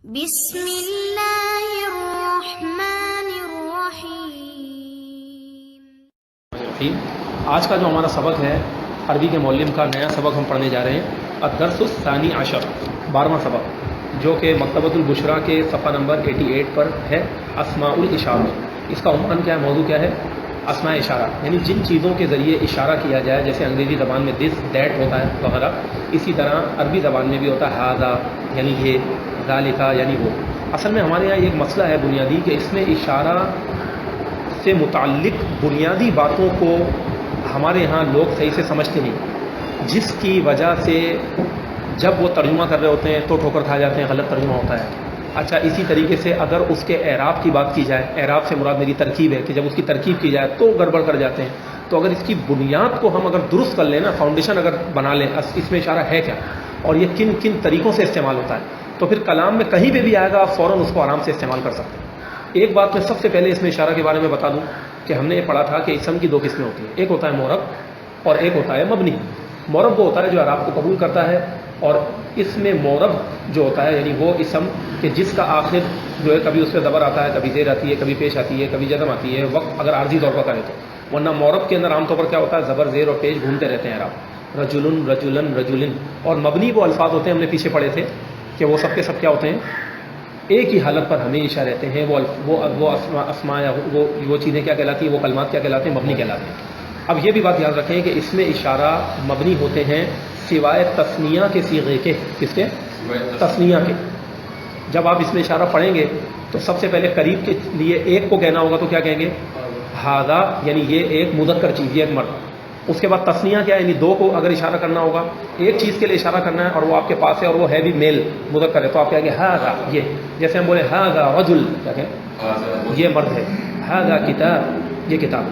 بسم اللہ الرحمن الرحیم۔ آج کا جو ہمارا سبق ہے عربی کے معلم کا نیا سبق ہم پڑھنے جا رہے ہیں، الدرس الثانی عشر، 12واں سبق، جو کہ مکتبۃ البشریٰ کے صفحہ نمبر 88 پر ہے، اسماء الاشارہ۔ اس کا عنوان کیا ہے، موضوع کیا ہے؟ اسماء اشارہ، یعنی جن چیزوں کے ذریعے اشارہ کیا جائے، جیسے انگریزی زبان میں دس دیٹ ہوتا ہے وغیرہ، اسی طرح عربی زبان میں بھی ہوتا ہے ہاذا یعنی یہ، ذالکا یعنی وہ۔ اصل میں ہمارے یہاں ایک مسئلہ ہے بنیادی کہ اس میں اشارہ سے متعلق بنیادی باتوں کو ہمارے یہاں لوگ صحیح سے سمجھتے نہیں، جس کی وجہ سے جب وہ ترجمہ کر رہے ہوتے ہیں تو ٹھوکر کھا جاتے ہیں، غلط ترجمہ ہوتا ہے۔ اچھا، اسی طریقے سے اگر اس کے اعراب کی بات کی جائے، اعراب سے مراد میری ترکیب ہے، کہ جب اس کی ترکیب کی جائے تو گڑبڑ کر جاتے ہیں۔ تو اگر اس کی بنیاد کو ہم اگر درست کر لیں نا، فاؤنڈیشن اگر بنا لیں اس میں اشارہ ہے کیا اور یہ کن کن طریقوں سے استعمال ہوتا ہے، تو پھر کلام میں کہیں پہ بھی آئے گا، آپ فوراً اس کو آرام سے استعمال کر سکتے ہیں۔ ایک بات میں سب سے پہلے اس میں اشارہ کے بارے میں بتا دوں کہ ہم نے یہ پڑھا تھا کہ اسم کی دو قسمیں ہوتی ہیں، ایک ہوتا ہے معرب اور ایک ہوتا ہے مبنی۔ معرب وہ ہوتا ہے جو اعراب کو قبول کرتا ہے، اور اس میں معرب جو ہوتا ہے یعنی وہ اسم کہ جس کا آخر جو ہے کبھی اس پہ زبر آتا ہے، کبھی زیر آتی ہے، کبھی پیش آتی ہے، کبھی جزم آتی ہے، وقت اگر عارضی طور پر کرے تو، ورنہ معرب کے اندر عام طور پر کیا ہوتا ہے، زبر زیر اور پیش گھومتے رہتے ہیں اعراب، رجلن رجلن رجلن۔ اور مبنی وہ الفاظ ہوتے ہیں، ہم نے پیچھے پڑھے تھے کہ وہ سب کے سب کیا ہوتے ہیں، ایک ہی حالت پر ہمیشہ رہتے ہیں، وہ اسماء یا وہ چیزیں کیا کہلاتی ہیں، وہ کلمات کیا کہلاتے ہیں، مبنی کہلاتے ہیں۔ اب یہ بھی بات یاد رکھیں کہ اس میں اشارہ مبنی ہوتے ہیں سوائے تثنیہ کے صیغے کے، کس کے؟ تثنیہ کے۔ جب آپ اس میں اشارہ پڑھیں گے تو سب سے پہلے قریب کے لیے ایک کو کہنا ہوگا تو کیا کہیں گے، ھذا، یعنی یہ ایک مذکر چیز، یہ ایک مرد۔ اس کے بعد تثنیہ کیا ہے، یعنی دو کو اگر اشارہ کرنا ہوگا، ایک چیز کے لیے اشارہ کرنا ہے اور وہ آپ کے پاس ہے اور وہ ہے بھی میل مذکر ہے، تو آپ کہیں گے ھذا، یہ۔ جیسے ہم بولے ھذا رجل، کیا کہیں، یہ مرد ہے، ھذا کتاب، یہ کتاب۔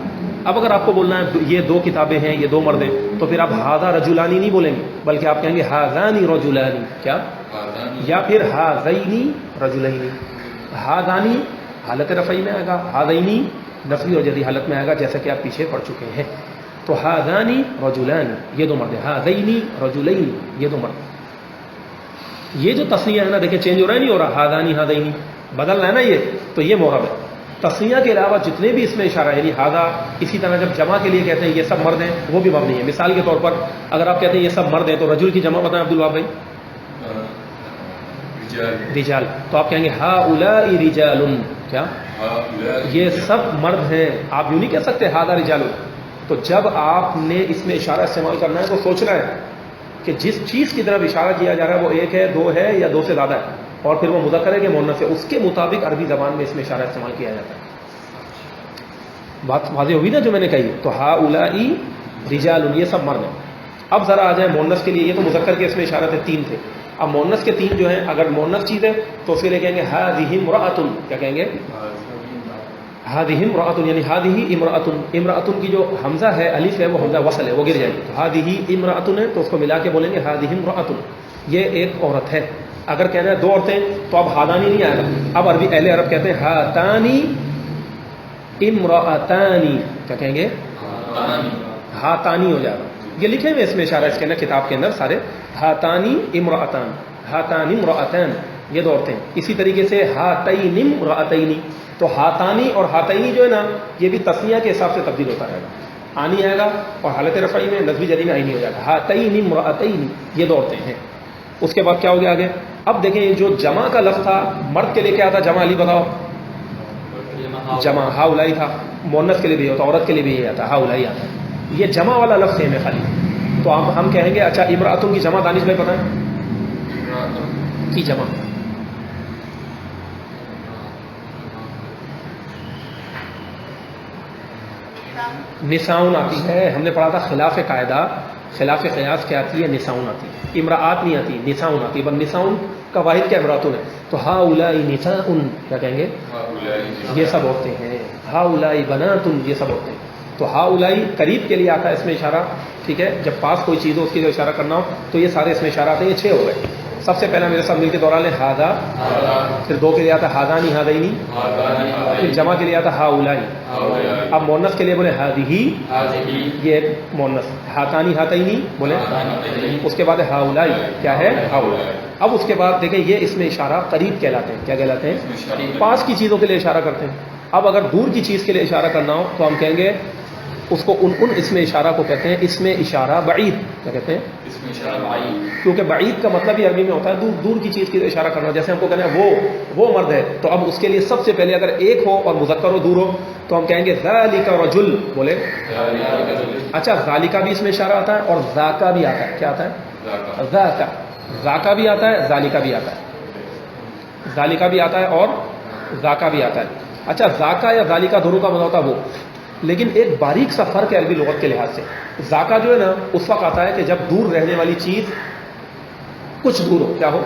اب اگر آپ کو بولنا ہے یہ دو کتابیں ہیں، یہ دو مرد ہیں، تو پھر آپ ھذا رجلانی نہیں بولیں گے، بلکہ آپ کہیں گے ھذانی رجلانی، کیا، یا پھر ھذینی رجلینی۔ ھذانی حالت رفعی میں آئے گا، ھذینی نفی اور جری حالت میں آئے گا، جیسا کہ آپ پیچھے پڑھ چکے ہیں۔ تو ھذانی رجلان، یہ دو مرد ہیں، ھذینی رجلین، یہ دو مرد۔ یہ جو تثنیہ ہے نا، دیکھیں چینج ہو رہا ہے، نہیں ہو رہا، ھذانی ھذینی بدل رہا ہے نا یہ، تو یہ معرب ہے۔ تثنیہ کے علاوہ جتنے بھی اس میں اشارہ ہے، یعنی ھذا، اسی طرح جب جمع کے لیے کہتے ہیں یہ سب مرد ہیں، وہ بھی مبنی ہے۔ مثال کے طور پر اگر آپ کہتے ہیں یہ سب مرد ہیں، تو رجل کی جمع بتائیں عبدالوہاب بھائی، رجال، تو آپ کہیں گے ھؤلاء رجال، کیا، یہ سب مرد ہیں۔ آپ یوں نہیں کہہ سکتے ھذا رجال۔ تو جب آپ نے اس میں اشارہ استعمال کرنا ہے تو سوچنا ہے کہ جس چیز کی طرف اشارہ کیا جا رہا ہے وہ ایک ہے، دو ہے، یا دو سے زیادہ ہے، اور پھر وہ مذکر ہے کہ مؤنث ہے، اس کے مطابق عربی زبان میں اس میں اشارہ استعمال کیا جاتا ہے۔ بات واضح ہوئی نا جو میں نے کہی؟ تو ھؤلاء رجال، یہ سب مرد ہیں۔ اب ذرا آ جائیں مؤنث کے لیے، یہ تو مذکر کے اس میں اشارہ تھے، تین تھے۔ اب مؤنث کے تین جو ہیں، اگر مؤنث چیز ہے تو اس کے لیے کہیں گے ھذہ امرأۃ، کیا کہیں گے، ھذہ امرأۃ، یعنی ھذہ امرأۃ۔ امرأۃ کی جو حمزہ ہے، الف ہے، وہ حمزہ وصل ہے، وہ گر جائے گی، تو ھذہ امرأۃ ہے تو اس کو ملا کے بولیں گے ھذہ امرأۃ، یہ ایک عورت ہے۔ اگر کہنا ہے دو عورتیں تو اب ھذانی نہیں آئے گا، اب عربی اہل عرب کہتے ہیں ھاتانی امرأتانی، کیا کہیں گے، ھاتانی ہو جائے گا۔ یہ لکھے ہوئے اس میں اشارہ، اس کے اندر کتاب کے اندر سارے، ھاتانی امرأتان، ھاتانی امرأتان، یہ دو عورتیں۔ اسی طریقے سے ھاتین امرأتین، تو ھاتانی اور ھاتینی جو ہے نا، یہ بھی تثنیہ کے حساب سے تبدیل ہوتا رہے گا، آنی آئے گا اور حالت رفعی میں نصبی جری میں آئینی ہو جائے گا، ھاتین امرأتین، یہ دو عورتیں ہیں۔ اس کے بعد کیا ہو گیا آگے؟ اب دیکھیں جو جمع کا لفظ تھا، مرد کے لیے کیا تھا، جمع، علی بتاؤ، جمع ھؤلاء تھا، مؤنث کے لیے بھی ہوتا، عورت کے لیے بھی یہ آتا، ھؤلاء آتا ہے۔ یہ جمع والا لفظ ہے میں خالی، تو اب ہم کہیں گے اچھا امرأۃ کی جمع، دانش بھائی بتائیں کی جمع، نساؤن آتی ہے۔ ہم نے پڑھا تھا خلاف قاعدہ، خلاف قیاس کیا آتی ہے، نساؤن آتی ہے، امرأات نہیں آتی، نساؤن آتی ہے۔ بس نساؤن کا واحد کیا، امرأتن ہے، تو ھؤلاء نساء، کیا کہیں گے، یہ سب عورتیں ہیں، ھؤلاء بنات، یہ سب عورتیں۔ تو ھؤلاء قریب کے لیے آتا ہے اس میں اشارہ، ٹھیک ہے، جب پاس کوئی چیز ہو اس کی جو اشارہ کرنا ہو تو یہ سارے اس میں اشارہ آتے ہیں، یہ 6 ہو گئے۔ سب سے پہلا میرے ساتھ مل کے دوہرا لیں، ھذا، پھر دو کے لیے آتا ھذانی ھذینی، پھر جمع کے لیے آتا ھؤلاء، اب مؤنث کے لیے بولے ھذہ، یہ مؤنث، ھاتانی ھاتینی بولے، اس کے بعد ھؤلاء، کیا ہے، ھؤلاء۔ اب اس کے بعد دیکھیں یہ اس میں اشارہ قریب کہلاتے ہیں. کیا کہلاتے ہیں؟ پاس کی چیزوں کے لیے اشارہ کرتے ہیں. اب اگر دور کی چیز کے لیے اشارہ کرنا ہو تو ہم کہیں گے اس کو ان اس میں اشارہ کو کہتے ہیں اس میں اشارہ بعید. کیا کہتے ہیں؟ اس میں اشارہ بعید. کیونکہ بعید کا مطلب ہی عربی میں ہوتا ہے دور دور کی چیز کی اشارہ کرنا. جیسے ہم کو کہنا ہے وہ مرد ہے, تو اب اس کے لیے سب سے پہلے اگر ایک ہو اور مذکر ہو دور ہو تو ہم کہیں گے ذالک رجل. بولے اچھا, ذالک بھی اس میں اشارہ آتا ہے اور ذاکا بھی آتا ہے. کیا آتا ہے؟ ذاکا. ذاکا بھی آتا ہے, ذالک بھی آتا ہے. ذالک بھی آتا ہے اور ذاکا بھی آتا ہے. اچھا, ذاکا یا ذالک دونوں کا مطلب ہوتا ہے وہ, لیکن ایک باریک سا فرق ہے عربی لغت کے لحاظ سے. ذاکا جو ہے نا اس وقت آتا ہے کہ جب دور رہنے والی چیز کچھ دور ہو. کیا ہو؟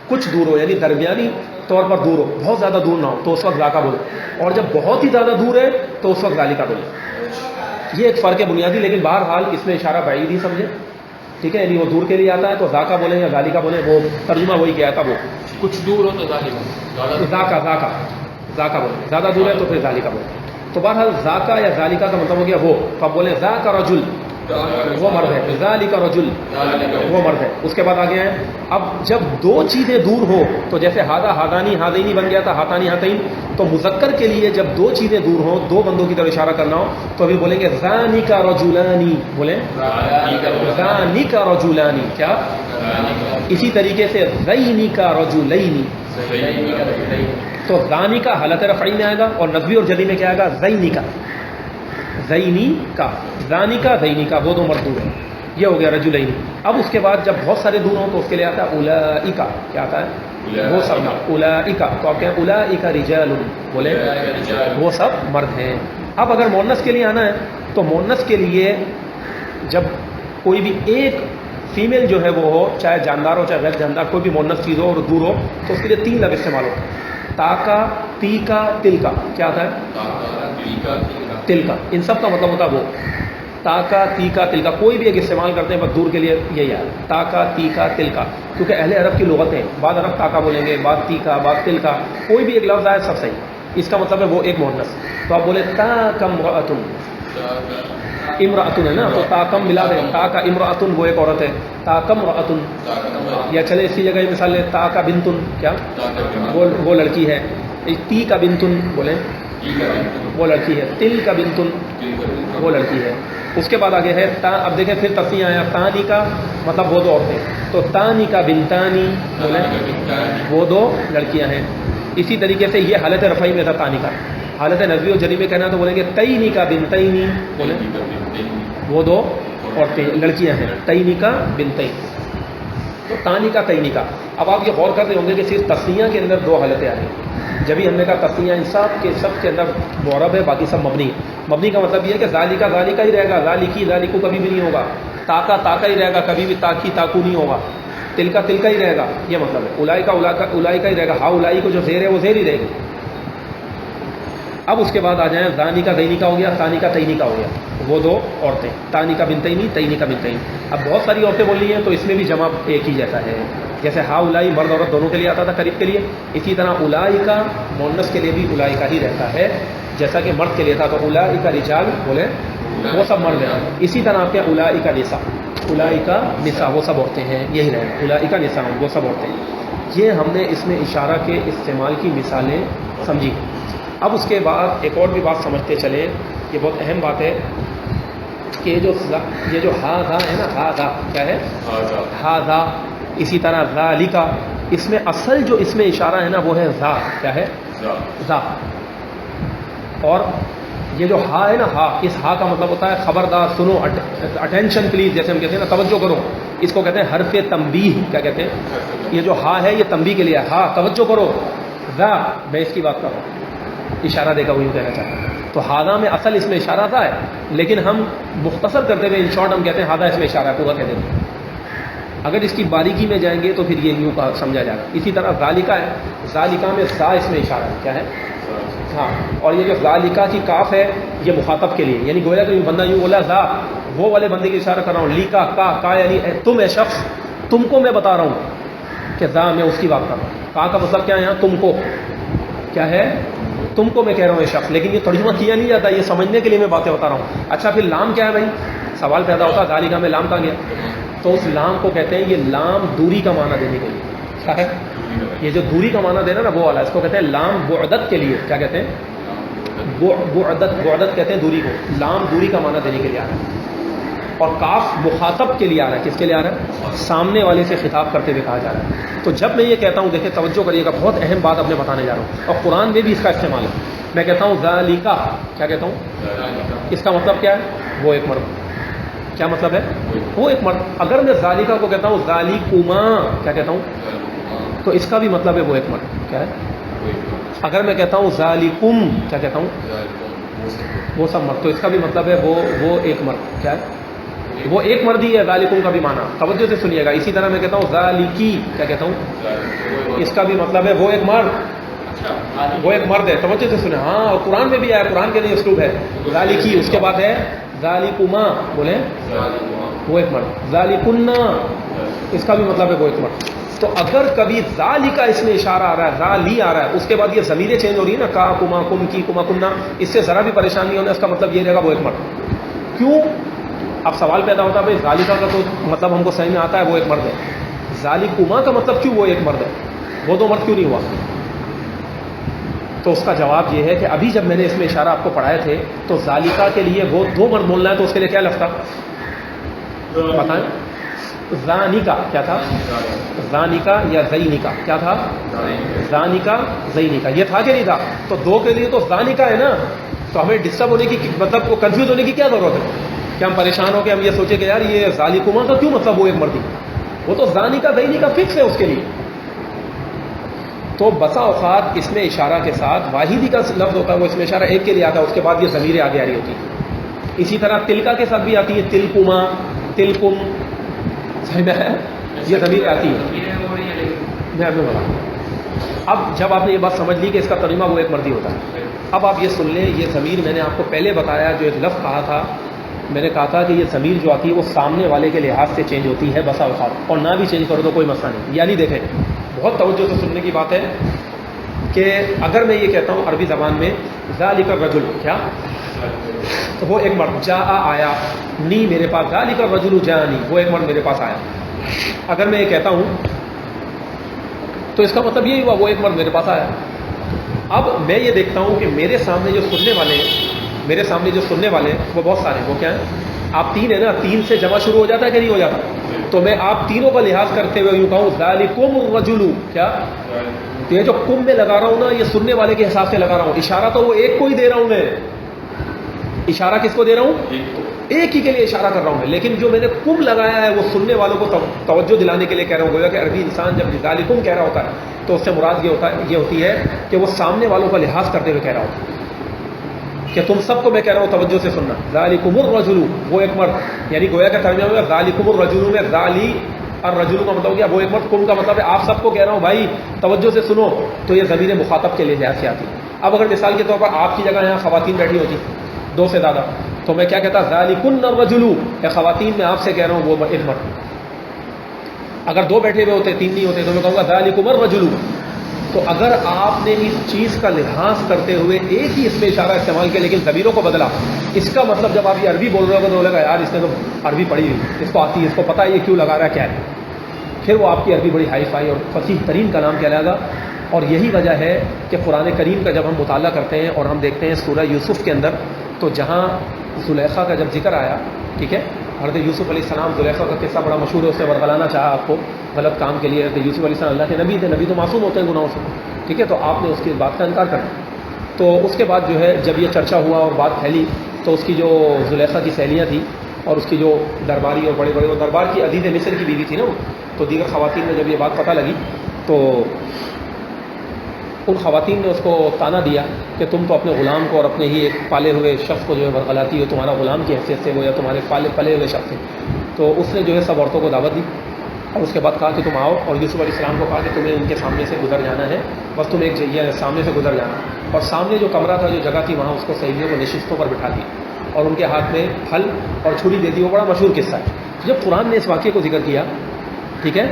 کچھ دور ہو, یعنی درمیانی طور پر دور ہو, بہت زیادہ دور نہ ہو, تو اس وقت ذاکا بولو. اور جب بہت ہی زیادہ دور ہے تو اس وقت ذالک بولو. یہ ایک فرق ہے بنیادی, لیکن بہرحال اس میں اشارہ بعید ہی سمجھے. ٹھیک ہے, یعنی وہ دور کے لیے آتا ہے تو ذاکا بولیں یا ذالک بولیں, وہ ترجمہ وہی کیا تھا. وہ کچھ دور ہو تو ذالک. ذاکا بولیں, زیادہ دور ہے تو پھر ذالک بولیں. تو بہرحال ذاکا یا ذالکا کا مطلب ہو گیا وہ. تو آپ بولیں ذاکا رجل, وہ مرد ہے. ذالک رجل, وہ مرد ہے. اس کے بعد آگے ہیں, اب جب دو چیزیں دور ہو تو جیسے ہادہ ہادانی ہادینی بن گیا تھا, ہاتانی ہاتین, تو مذکر کے لیے جب دو چیزیں دور ہوں, دو بندوں کی طرف اشارہ کرنا ہو تو ابھی بولیں گے ذانک رجلانی. بولیں ذانک رجلانی. کیا؟ اسی طریقے سے ذینک رجلینی. تو ذانی کا حالت رفعی میں آئے گا اور نصبی اور جلی میں کیا آئے گا؟ زینی کا. زینی کا, ذانی کا, زینی کا, وہ دو مردود ہیں. یہ ہو گیا رجلین. اب اس کے بعد جب بہت سارے دور ہوں تو اس کے لیے آتا ہے اولئک. کیا آتا ہے؟ وہ سب. اولئک, تو آپ کہیں اولئک رجال. بولے وہ سب مرد ہیں. اب اگر مؤنث کے لیے آنا ہے تو مؤنث کے لیے جب کوئی بھی ایک فیمیل جو ہے وہ ہو, چاہے جاندار ہو چاہے غیر جاندار, کوئی بھی مؤنث چیز ہو اور دور ہو, تو اس کے لیے 3 لفظ استعمال ہوتے ہیں. تاکا, تیکا, تلکا. کیا آتا ہے؟ تلکا. ان سب کا مطلب ہوتا ہے وہ. تاکا, تیکا, تلکا, کوئی بھی ایک استعمال کرتے ہیں بس دور کے لیے یہی ہے. تاکا, تیکا, تلکا, کیونکہ اہل عرب کی لغتیں, بعض عرب تاکا بولیں گے, بعض تیکا, بعض تلکا, کوئی بھی ایک لفظ آئے سب صحیح. اس کا مطلب ہے وہ ایک مؤنث. تو آپ بولے تاکا امرأتن. امرأتن ہے نا, تو تاکم ملا دیں. تاکا امرأتن, وہ ایک عورت ہے. تاکم امرأتن. یا چلے اسی جگہ مثال لیں, تاکا بنتن. کیا؟ وہ لڑکی ہے. تی کا بنتن بولیں, وہ لڑکی ہے. تل کا بنتن, وہ لڑکی ہے. اس کے بعد آگے ہے تا. اب دیکھیں پھر تفصیل آیا, تانی کا مطلب وہ دو عورتیں, تو تانی کا بنتانی بولیں, وہ دو لڑکیاں ہیں. اسی طریقے سے یہ حالت رفعی میں تھا تانی کا. حالت نزوی اور جری میں کہنا تو بولیں گے تینی کا بنتینی. بولیں وہ دو عورتیں لڑکیاں ہیں. تینی کا بنتین, تو تانی کا تینی کا. اب آپ یہ غور کرتے ہوں گے کہ صرف تسنیہ کے اندر 2 حالتیں آ رہی ہیں. جبھی ہم نے کہا تسنیہ ان سب کے اندر معرب ہے, باقی سب مبنی. مبنی کا مطلب یہ ہے کہ ذالکا ذالکا ہی رہے گا, ذالکی ذالکو کبھی بھی نہیں ہوگا. تاکا تاکا ہی رہے گا, کبھی بھی تاکی تاکو نہیں ہوگا. تلکا تلکا ہی رہے گا, یہ مطلب ہے. اولئک اولئک ہی رہے گا. ہا اولائی کو جو زیر ہے وہ زیر ہی رہے گی. اب اس کے بعد آ جائیں, ذانی کا دینی کا ہو گیا, تانی کا تینی کا ہو گیا, وہ دو عورتیں. تانی کا بنتینی, تینی کا بنتین. اب بہت ساری عورتیں بولنی ہیں تو اس میں بھی جمع ایک ہی جیسا ہے. جیسے ہا اولائی مرد عورت دونوں کے لیے آتا تھا قریب کے لیے, اسی طرح اولائی کا مؤنث کے لیے بھی اولائی کا ہی رہتا ہے جیسا کہ مرد کے لیے تھا. تو اولائی کا رجال بولے وہ سب مرد ہیں. اسی طرح آپ کے اولائی کا نساء, اولائی کا نساء, وہ سب عورتیں ہیں, یہی رہے گا. اولائی کا نساء, وہ سب عورتیں ہیں. یہ ہم نے اس میں اشارہ کے استعمال کی مثالیں سمجھی. اب اس کے بعد ایک اور بھی بات سمجھتے چلیں, یہ بہت اہم بات ہے کہ یہ جو ہا ذا ہے نا, ہا ذا کیا ہے؟ ہا ذا. اسی طرح ذالکا, اس میں اصل جو اس میں اشارہ ہے نا وہ ہے ذا. کیا ہے؟ ذا. اور یہ جو ہا ہے نا, ہا, اس ہا کا مطلب ہوتا ہے خبردار, سنو, اٹینشن پلیز, جیسے ہم کہتے ہیں نا توجہ کرو. اس کو کہتے ہیں حرف تنبیہ. کیا کہتے ہیں؟ یہ جو ہا ہے یہ تنبیہ کے لیے, ہا توجہ کرو. ذا, میں اس کی بات کر رہا ہوں, اشارہ دے گا, وہی کہنا چاہتا ہوں. تو ہادا میں اصل اس میں اشارہ تھا ہے, لیکن ہم مختصر کرتے ہوئے ان شارٹ ہم کہتے ہیں ہادا اس میں اشارہ ہے, پورا کہہ دیں گے. اگر اس کی باریکی میں جائیں گے تو پھر یہ یوں کا سمجھا جائے گا. اسی طرح ذالکا ہے, ذالکا میں ذا اس میں اشارہ ہے. کیا ہے؟ ہاں. اور یہ جو ذالکا کی کاف ہے یہ مخاطب کے لیے, یعنی گویا کہ بندہ یوں بولا ذا, وہ والے بندے کی اشارہ کر رہا ہوں. لیکا کا یعنی تم ہے شخص, تم کو میں بتا رہا ہوں کہ ذا میں اس کی بات کر رہا ہوں. کا مطلب کیا ہے یہاں؟ تم کو. کیا ہے؟ تم کو میں کہہ رہا ہوں یہ شخص, لیکن یہ ترجمہ کیا نہیں جاتا, یہ سمجھنے کے لیے میں باتیں بتا رہا ہوں. اچھا پھر لام کیا ہے بھائی؟ سوال پیدا ہوتا ہے ذالکا میں لام کہاں گیا؟ تو اس لام کو کہتے ہیں، یہ لام دوری کا معنی دینے کے لیے کیا ہے، یہ جو دوری کا معنی دینا نا وہ والا، اس کو کہتے ہیں لام بعدت کے لیے، کیا کہتے ہیں، بعدت کہتے ہیں دوری کو، لام دوری کا معنی دینے کے لیے آ رہا ہے، اور کاف مخاطب کے لیے آ رہا ہے، کس کے لیے آ رہا ہے، سامنے والے سے خطاب کرتے ہوئے کہا جا رہا ہے۔ تو جب میں یہ کہتا ہوں، دیکھیں توجہ کریے گا، بہت اہم بات اپنے بتانے جا رہا ہوں، اور قرآن میں بھی اس کا استعمال ہے۔ میں کہتا ہوں ذالکا، کیا کہتا ہوں، اس کا مطلب کیا ہے، وہ ایک مرد، کیا مطلب ہے، وہ ایک مرد۔ اگر میں ذالکا کو کہتا ہوں ذالکما، کیا کہتا ہوں، تو اس کا بھی مطلب ہے وہ ایک مرد، کیا ہے۔ اگر میں کہتا ہوں ذالکم، کیا کہتا ہوں، وہ سب مرد، تو اس کا بھی مطلب ہے وہ ایک مرد، کیا ہے، وہ ایک مرد ہی ہے، ذالکم کا بھی معنی، توجہ سے سنیے گا۔ اسی طرح میں کہتا ہوں ذالکی، کیا کہتا ہوں، اس کا بھی مطلب ہے وہ ایک مرد، وہ ایک مرد ہے، توجہ سے سنیں، ہاں، اور قرآن میں بھی آیا، قرآن کے لیے اسلوب ہے ذالکی، اس کے بعد ہے ذالکما، بولیں وہ ایک مرد، ذالکنا، اس کا بھی مطلب ہے وہ ایک مرد۔ تو اگر کبھی ذالکا اس میں اشارہ آ رہا ہے، ذالی آ رہا ہے، اس کے بعد یہ ضمیریں چینج ہو رہی ہے نا، کا کما کم کی کما کننا، اس سے ذرا بھی پریشان نہیں ہونا، اس کا مطلب یہ رہے گا وہ ایک مرد۔ کیوں؟ اب سوال پیدا ہوتا ہے بھائی ذالکا کا تو مطلب ہم کو سمجھ میں آتا ہے وہ ایک مرد ہے، ذالکما کا مطلب کیوں وہ ایک مرد ہے، وہ دو مرد کیوں نہیں ہوا؟ تو اس کا جواب یہ ہے کہ ابھی جب میں نے اس میں اشارہ آپ کو پڑھائے تھے تو ذالکا کے لیے وہ دو مرد بولنا ہے، تو اس کے لیے کیا لفظ تھا بتائیں، زانیکا، کیا تھا، زانیکا یا زینیکا، کیا تھا، زانیکا زینیکا، یہ تھا کہ نہیں تھا؟ تو دو کے لیے تو زانیکا ہے نا، تو ہمیں ڈسٹرب ہونے کی، مطلب کو کنفیوز ہونے کی کیا ضرورت ہے کہ ہم پریشان ہو کے ہم یہ سوچیں کہ یار یہ ذالکما کا کیوں مطلب وہ ایک مردی، وہ تو زانیکا زینیکا فکس ہے اس کے لیے۔ تو بسا اوقات اس میں اشارہ کے ساتھ واحدی کا لفظ ہوتا ہے، وہ اس میں اشارہ ایک کے لیے آتا ہے، اس کے بعد یہ ضمیریں آگے آ رہی ہوتی ہیں۔ اسی طرح تلکا کے ساتھ بھی آتی ہے، تلکما، تلکم، صحیح میں ہے، یہ ضمیر آتی ہے۔ میں ابھی بتا، اب جب آپ نے یہ بات سمجھ لی کہ اس کا ترجمہ وہ ایک مردی ہوتا ہے، اب آپ یہ سن لیں، یہ ضمیر میں نے آپ کو پہلے بتایا، جو ایک لفظ کہا تھا، میں نے کہا تھا کہ یہ ضمیر جو آتی ہے وہ سامنے والے کے لحاظ سے چینج ہوتی ہے بسا اوقات، اور نہ بھی چینج کرو تو کوئی مسئلہ نہیں۔ یعنی دیکھیں، بہت توجہ سے سننے کی بات ہے کہ اگر میں یہ کہتا ہوں عربی زبان میں ذالک الرجل، کیا، تو وہ ایک مرد، جا آیا، نی میرے پاس، ذالک الرجل جانی، وہ ایک مرد میرے پاس آیا۔ اگر میں یہ کہتا ہوں تو اس کا مطلب یہی ہوا وہ ایک مرد میرے پاس آیا۔ اب میں یہ دیکھتا ہوں کہ میرے سامنے جو سننے والے ہیں، میرے سامنے جو سننے والے ہیں وہ بہت سارے ہیں، وہ کیا ہیں، آپ تین ہیں نا، تین سے جمع شروع ہو جاتا ہے کہ نہیں ہو جاتا؟ تو میں آپ تینوں کا لحاظ کرتے ہوئے یوں کہوں ذالکم الرجل، کیا، تو یہ جو کم میں لگا رہا ہوں نا، یہ سننے والے کے حساب سے لگا رہا ہوں، اشارہ تو وہ ایک کو ہی دے رہا ہوں میں، اشارہ کس کو دے رہا ہوں، ایک ہی کے لیے اشارہ کر رہا ہوں میں، لیکن جو میں نے کم لگایا ہے وہ سننے والوں کو توجہ دلانے کے لیے کہہ رہا ہوں۔ گویا کہ عربی انسان جب ذالکم کہہ رہا ہوتا ہے تو اس سے مراد یہ ہوتی ہے کہ وہ سامنے والوں کا لحاظ کرتے ہوئے کہہ رہا ہوتا ہے کہ تم سب کو میں کہہ رہا ہوں توجہ سے سننا، ذالکم الرجل، وہ ایک مرد، یعنی گویا کا ترجمہ ہوگا ذالکم الرجل میں ذالی الرجل کا مطلب کیا، وہ ایک مرد، کم کا مطلب ہے آپ سب کو کہہ رہا ہوں بھائی توجہ سے سنو، تو یہ ضمیر مخاطب کے لیے لحاظ سے آتی ہے۔ اب اگر مثال کے طور پر آپ کی جگہ یہاں خواتین بیٹھی ہوتی دو سے زیادہ، تو میں کیا کہتا، ذالکن الرجل، یا خواتین میں آپ سے کہہ رہا ہوں وہ ایک مرد۔ اگر دو بیٹھے ہوئے ہوتے، تین نہیں ہوتے، تو میں کہوں گا ذالکم الرجل۔ تو اگر آپ نے اس چیز کا لحاظ کرتے ہوئے ایک ہی اس میں اشارہ استعمال کیا لیکن ضمیروں کو بدلا، اس کا مطلب جب آپ یہ عربی بول رہے ہو تو بولے گا یار اس نے تو عربی پڑھی ہوئی، اس کو آتی ہے، اس کو پتہ ہے یہ کیوں لگا رہا ہے کیا ہے، پھر وہ آپ کی عربی بڑی ہائی فائی اور فصیح ترین کلام کہلائے گا۔ اور یہی وجہ ہے کہ قرآن کریم کا جب ہم مطالعہ کرتے ہیں اور ہم دیکھتے ہیں سورہ یوسف کے اندر، تو جہاں زلیخا کا جب ذکر آیا، ٹھیک ہے، حضرت یوسف علیہ السلام، زلیخا کا قصہ بڑا مشہور ہے، اس نے ورغلانا چاہا آپ کو غلط کام کے لیے۔ حضرت یوسف علیہ السلام اللہ کے نبی تھے، نبی تو معصوم ہوتے ہیں گناہوں سے، ٹھیک ہے، تو آپ نے اس کی بات کا انکار کر دیا۔ تو اس کے بعد جو ہے جب یہ چرچا ہوا اور بات پھیلی، تو اس کی جو زلیخا کی سہیلیاں تھیں اور اس کی جو درباری اور بڑے بڑے، وہ دربار کی عزیز مصر کی بیوی تھی نا، تو دیگر خواتین میں جب یہ بات پتہ لگی تو ان خواتین نے اس کو تانا دیا کہ تم تو اپنے غلام کو اور اپنے ہی ایک پالے ہوئے شخص کو جو ہے ورغلاتی ہو، تمہارا غلام کی حیثیت سے وہ یا تمہارے پلے ہوئے شخص سے۔ تو اس نے جو ہے سب عورتوں کو دعوت دی اور اس کے بعد کہا کہ تم آؤ، اور یوسف علیہ السلام کو کہا کہ تمہیں ان کے سامنے سے گزر جانا ہے، بس تم ایک جگہ سامنے سے گزر جانا، اور سامنے جو کمرہ تھا، جو جگہ تھی، وہاں اس کو سہیلیوں کو نشستوں پر بٹھا دیا اور ان کے ہاتھ میں پھل اور چھری دے دی۔ وہ بڑا مشہور قصہ ہے۔ جب قرآن نے اس واقعے کو ذکر کیا، ٹھیک ہے،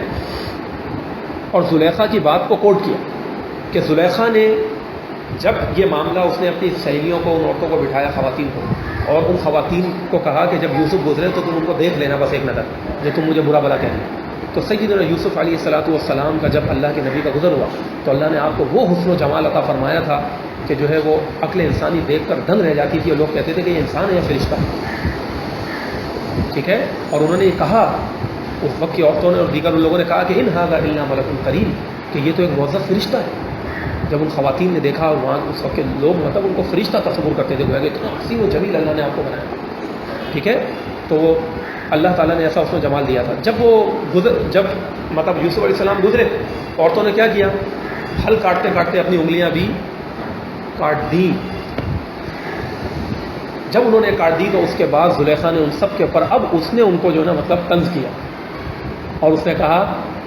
اور زلیخا کی بات کو کوٹ کیا کہ زلیخا نے جب یہ معاملہ اس نے اپنی سہیلیوں کو، ان عورتوں کو بٹھایا، خواتین کو، اور ان خواتین کو کہا کہ جب یوسف گزرے تو تم ان کو دیکھ لینا بس ایک نظر، جو تم مجھے برا بھلا کہیں گے. تو سیدنا یوسف علیہ الصلوۃ والسلام کا جب اللہ کے نبی کا گزر ہوا تو اللہ نے آپ کو وہ حسن و جمال عطا فرمایا تھا کہ جو ہے وہ عقل انسانی دیکھ کر دنگ رہ جاتی تھی، اور لوگ کہتے تھے کہ یہ انسان ہے یا فرشتہ. ٹھیک ہے. اور انہوں نے یہ کہا، اس وقت کی عورتوں نے اور دیگر لوگوں نے کہا کہ ان ھذا الا ملک کریم، کہ یہ تو ایک معزز فرشتہ ہے. جب ان خواتین نے دیکھا، وہاں اس وقت کے لوگ مطلب ان کو فرشتہ تصور کرتے تھے، کہ اتنا حسین و جمیل اللہ نے آپ کو بنایا. ٹھیک ہے. تو وہ اللہ تعالیٰ نے ایسا اس کو جمال دیا تھا. جب مطلب یوسف علیہ السلام گزرے، عورتوں نے کیا کیا؟ پھل کاٹتے کاٹتے اپنی انگلیاں بھی کاٹ دی. جب انہوں نے کاٹ دی تو اس کے بعد زلیخا نے ان سب کے اوپر، اب اس نے ان کو جو ہے نا مطلب طنز کیا، اور اس نے کہا،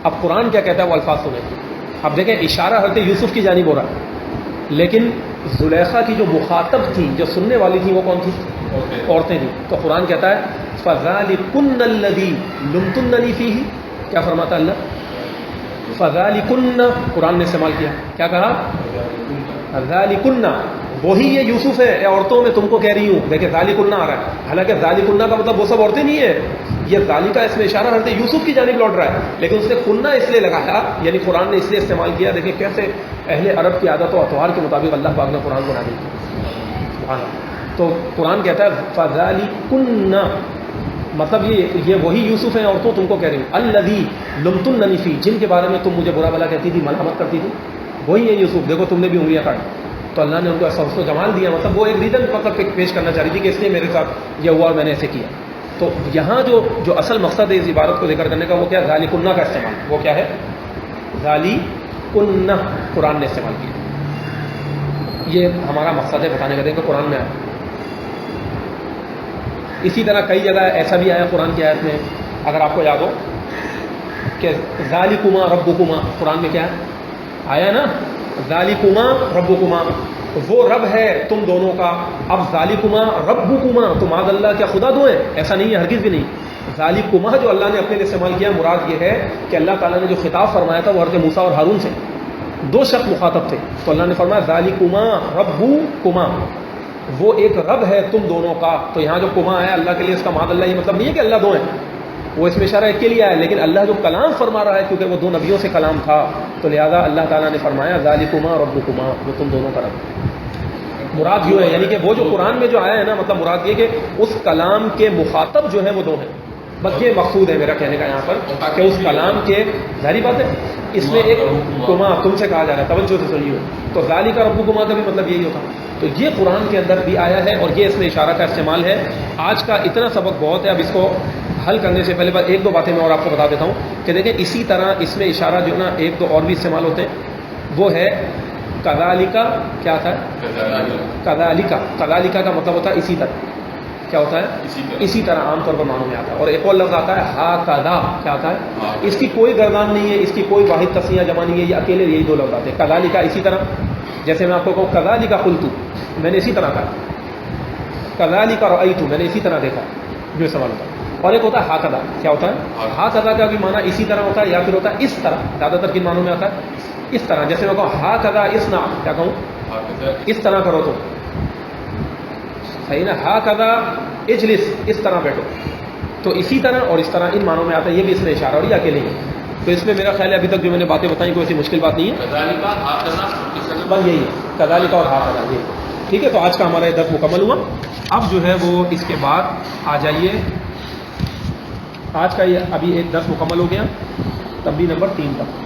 اب قرآن کیا کہتا ہے وہ الفاظ سنیں. اب دیکھیں اشارہ حضرت یوسف کی جانب ہو رہا ہے، لیکن زلیخا کی جو مخاطب تھی، جو سننے والی تھی، وہ کون تھی؟ عورتیں تھیں. تو قرآن کہتا ہے فَذَلِكُنَّ الَّذِي لُمْتُنَّنِي فِيهِ. کیا فرماتا اللہ؟ فَذَلِكُنَّ، قرآن نے استعمال کیا، کیا کہا؟ ذَلِكُنَّ، وہی یہ یوسف ہے، اے عورتوں میں تم کو کہہ رہی ہوں. دیکھیں ذَلِكُنَّ آ رہا ہے، حالانکہ ذَلِكُنَّ کا مطلب وہ سب عورتیں نہیں ہے، یہ ذالکہ اس میں اشارہ حضرت یوسف کی جانب لوٹ رہا ہے، لیکن اس نے کنہ اس لیے لگایا، یعنی قرآن نے اس لیے استعمال کیا. دیکھیں کیسے اہل عرب کی عادت و اطوار کے مطابق اللہ پاک نے قرآن کو نازل کیا. سبحان اللہ. تو قرآن کہتا ہے فَذَلِكُنَّ، مطلب یہ وہی یوسف ہیں عورتوں تم کو کہہ رہی ہوں، الذی لمتننی فی، جن کے بارے میں تم مجھے برا بھلا کہتی تھی، ملامت کرتی تھی، وہی ہے یوسف. دیکھو تم نے بھی انگلیاں کاٹی. تو اللہ نے ان کو ایسا حسن و جمال دیا، مطلب وہ ایک ریزن مطلب پیش کرنا چاہ رہی تھی کہ اس لیے میرے ساتھ یہ ہوا اور میں نے ایسے کیا. تو یہاں جو اصل مقصد ہے اس عبارت کو ذکر کرنے کا وہ کیا؟ ذالکن کا استعمال. وہ کیا ہے؟ ذالکن قرآن نے استعمال کیا. یہ ہمارا مقصد ہے بتانے کا، کہ قرآن میں آیا. اسی طرح کئی جگہ ایسا بھی آیا قرآن کی آیت میں، اگر آپ کو یاد ہو کہ ذالکما ربکما، قرآن میں کیا آیا نا؟ ذالکما ربکما، وہ رب ہے تم دونوں کا. اب ذالکما ربکما تو معاذ اللہ کیا خدا دو ہیں؟ ایسا نہیں ہے، ہرگز بھی نہیں. ذالکما جو اللہ نے اپنے لیے استعمال کیا، مراد یہ ہے کہ اللہ تعالیٰ نے جو خطاب فرمایا تھا وہ حضرت موسیٰ اور ہارون سے، دو شخص مخاطب تھے. تو اللہ نے فرمایا ذالکما ربکما، وہ ایک رب ہے تم دونوں کا. تو یہاں جو کما ہے اللہ کے لیے، اس کا معاذ اللہ یہ مطلب نہیں ہے کہ اللہ دو ہیں، وہ اس میں اشارہ ایک کے لیے آیا، لیکن اللہ جو کلام فرما رہا ہے کیونکہ وہ دو نبیوں سے کلام تھا، تو لہذا اللہ تعالیٰ نے فرمایا ذالکما ربکما، وہ تم دونوں کا رب. مراد یوں ہے، یعنی کہ وہ جو قرآن میں جو آیا ہے نا، مطلب مراد یہ کہ اس کلام کے مخاطب جو ہے وہ دو ہیں. بس یہ مقصود ہے میرا کہنے کا یہاں پر، کہ اس کلام کے، ظاہری بات ہے اس میں ایک کما تم سے کہا جا رہا ہے، توجہ سے سنیے. تو ذالک ربکما کا بھی مطلب یہی ہوتا. تو یہ قرآن کے اندر بھی آیا ہے، اور یہ اس میں اشارہ کا استعمال ہے. آج کا اتنا سبق بہت ہے، اب اس کو حل کرنے سے پہلے ایک دو باتیں میں اور آپ کو بتا دیتا ہوں کہ دیکھیں اسی طرح اس میں اشارہ جو نا ایک دو اور بھی استعمال ہوتے ہیں. وہ ہے کذالک، کیا تھا؟ کذالک کا مطلب ہوتا ہے اسی طرح. کیا ہوتا ہے؟ اسی طرح عام طور پر معنوں میں آتا ہے. اور ایک اور لفظ آتا ہے ہاکذا، کیا آتا ہے؟ اس کی کوئی گردان نہیں ہے، اس کی کوئی واحد تسنیہ جمع نہیں ہے، یہ اکیلے یہی دو لفظ آتے ہیں. کذالک اسی طرح، جیسے میں آپ کو کہوں کذالک قلت، میں نے اسی طرح کہا. کذالک رأیت، میں نے اسی طرح دیکھا، جو سوال ہوتا ہے. اور ایک ہوتا ہے ہاکذا، کیا ہوتا ہے؟ ہاکذا کا بھی معنی اسی طرح ہوتا ہے، یا پھر ہوتا ہے اس طرح. زیادہ تر کن معنوں میں آتا ہے؟ اس طرح. جیسے میں کہوں ہاکذا اصنع، کیا کہوں؟ اس طرح کرو. تو صحیح نا؟ ہاکذا اجلس، اس طرح بیٹھو. تو اسی طرح اور اس طرح ان معنوں میں آتا ہے. یہ بھی اس میں اشارہ، اور یہ اکیلے ہی. تو اس میں میرا خیال ہے ابھی تک جو میں نے باتیں بتائیں کوئی ایسی مشکل بات نہیں ہے، بس یہی ہے کذالک اور ہاکذا. یہ ٹھیک ہے. تو آج کا ہمارا یہ درس مکمل ہوا. اب جو ہے وہ اس کے بعد آ جائیے، آج کا یہ ابھی ایک درس مکمل ہو گیا، تب بھی نمبر 3 تک.